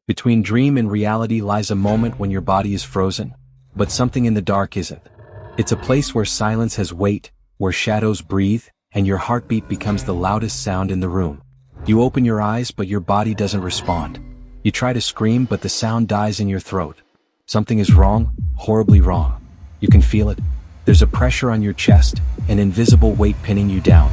Between dream and reality lies a moment when your body is frozen, but something in the dark isn't. It's a place where silence has weight, where shadows breathe, and your heartbeat becomes the loudest sound in the room. You open your eyes, but your body doesn't respond. You try to scream, but the sound dies in your throat. Something is wrong, horribly wrong. You can feel it. There's a pressure on your chest, an invisible weight pinning you down.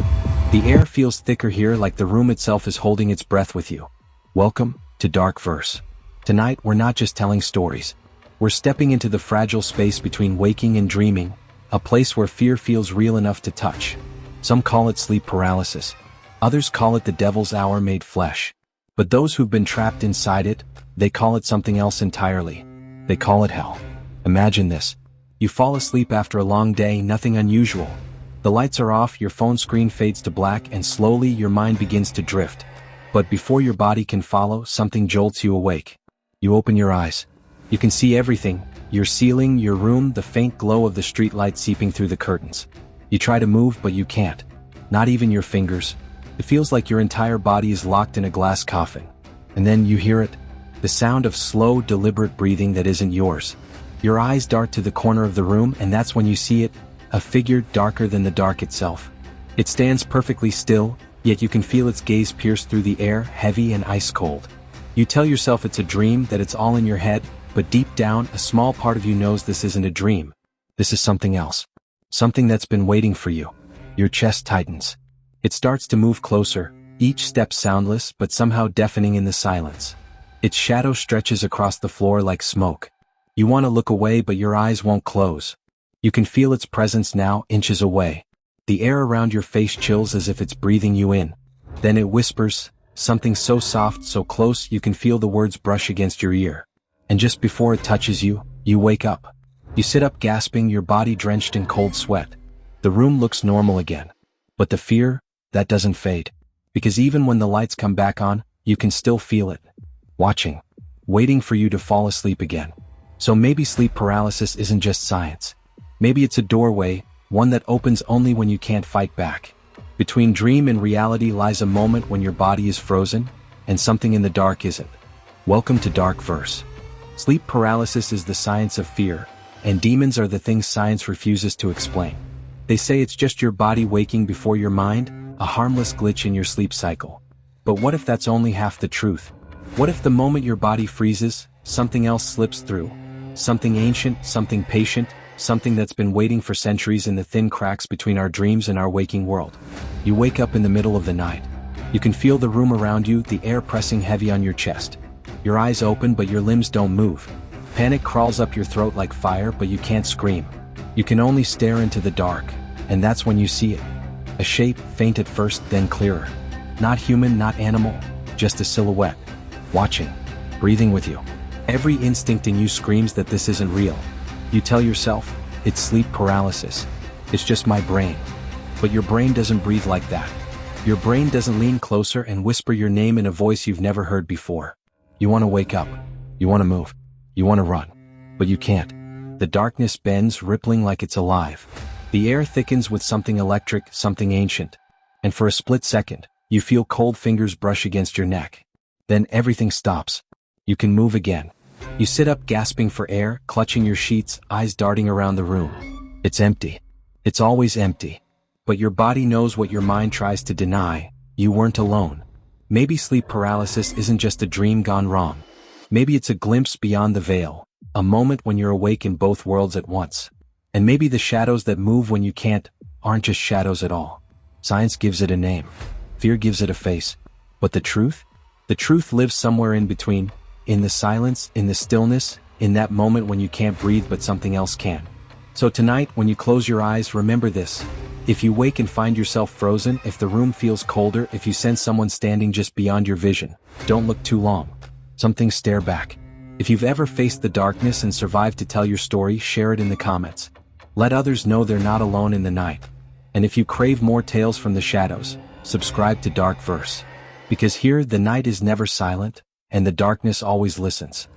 The air feels thicker here, like the room itself is holding its breath with you. Welcome to Dark Verse. Tonight, we're not just telling stories. We're stepping into the fragile space between waking and dreaming, a place where fear feels real enough to touch. Some call it sleep paralysis. Others call it the devil's hour made flesh. But those who've been trapped inside it, they call it something else entirely. They call it hell. Imagine this. You fall asleep after a long day, nothing unusual. The lights are off, your phone screen fades to black, and slowly your mind begins to drift. But before your body can follow, something jolts you awake. You open your eyes. You can see everything, your ceiling, your room, the faint glow of the streetlight seeping through the curtains. You try to move, but you can't. Not even your fingers. It feels like your entire body is locked in a glass coffin. And then you hear it. The sound of slow, deliberate breathing that isn't yours. Your eyes dart to the corner of the room, and that's when you see it, a figure darker than the dark itself. It stands perfectly still, yet you can feel its gaze pierce through the air, heavy and ice-cold. You tell yourself it's a dream, that it's all in your head, but deep down, a small part of you knows this isn't a dream. This is something else. Something that's been waiting for you. Your chest tightens. It starts to move closer, each step soundless but somehow deafening in the silence. Its shadow stretches across the floor like smoke. You want to look away, but your eyes won't close. You can feel its presence now, inches away. The air around your face chills as if it's breathing you in. Then it whispers, something so soft, so close you can feel the words brush against your ear. And just before it touches you, you wake up. You sit up gasping, your body drenched in cold sweat. The room looks normal again. But the fear, that doesn't fade. Because even when the lights come back on, you can still feel it. Watching. Waiting for you to fall asleep again. So maybe sleep paralysis isn't just science. Maybe it's a doorway, one that opens only when you can't fight back. Between dream and reality lies a moment when your body is frozen, and something in the dark isn't. Welcome to Dark Verse. Sleep paralysis is the science of fear, and demons are the things science refuses to explain. They say it's just your body waking before your mind, a harmless glitch in your sleep cycle. But what if that's only half the truth? What if the moment your body freezes, something else slips through? Something ancient, something patient, something that's been waiting for centuries in the thin cracks between our dreams and our waking world. You wake up in the middle of the night. You can feel the room around you, the air pressing heavy on your chest. Your eyes open, but your limbs don't move. Panic crawls up your throat like fire, but you can't scream. You can only stare into the dark, and that's when you see it. A shape, faint at first, then clearer. Not human, not animal, just a silhouette. Watching, breathing with you. Every instinct in you screams that this isn't real. You tell yourself, it's sleep paralysis. It's just my brain. But your brain doesn't breathe like that. Your brain doesn't lean closer and whisper your name in a voice you've never heard before. You want to wake up. You want to move. You want to run. But you can't. The darkness bends, rippling like it's alive. The air thickens with something electric, something ancient. And for a split second, you feel cold fingers brush against your neck. Then everything stops. You can move again. You sit up gasping for air, clutching your sheets, eyes darting around the room. It's empty. It's always empty. But your body knows what your mind tries to deny. You weren't alone. Maybe sleep paralysis isn't just a dream gone wrong. Maybe it's a glimpse beyond the veil, a moment when you're awake in both worlds at once. And maybe the shadows that move when you can't aren't just shadows at all. Science gives it a name. Fear gives it a face. But the truth? The truth lives somewhere in between. In the silence, in the stillness, in that moment when you can't breathe but something else can. So tonight, when you close your eyes, remember this. If you wake and find yourself frozen, if the room feels colder, if you sense someone standing just beyond your vision, don't look too long. Some things stare back. If you've ever faced the darkness and survived to tell your story, share it in the comments. Let others know they're not alone in the night. And if you crave more tales from the shadows, subscribe to Dark Verse. Because here, the night is never silent, and the darkness always listens.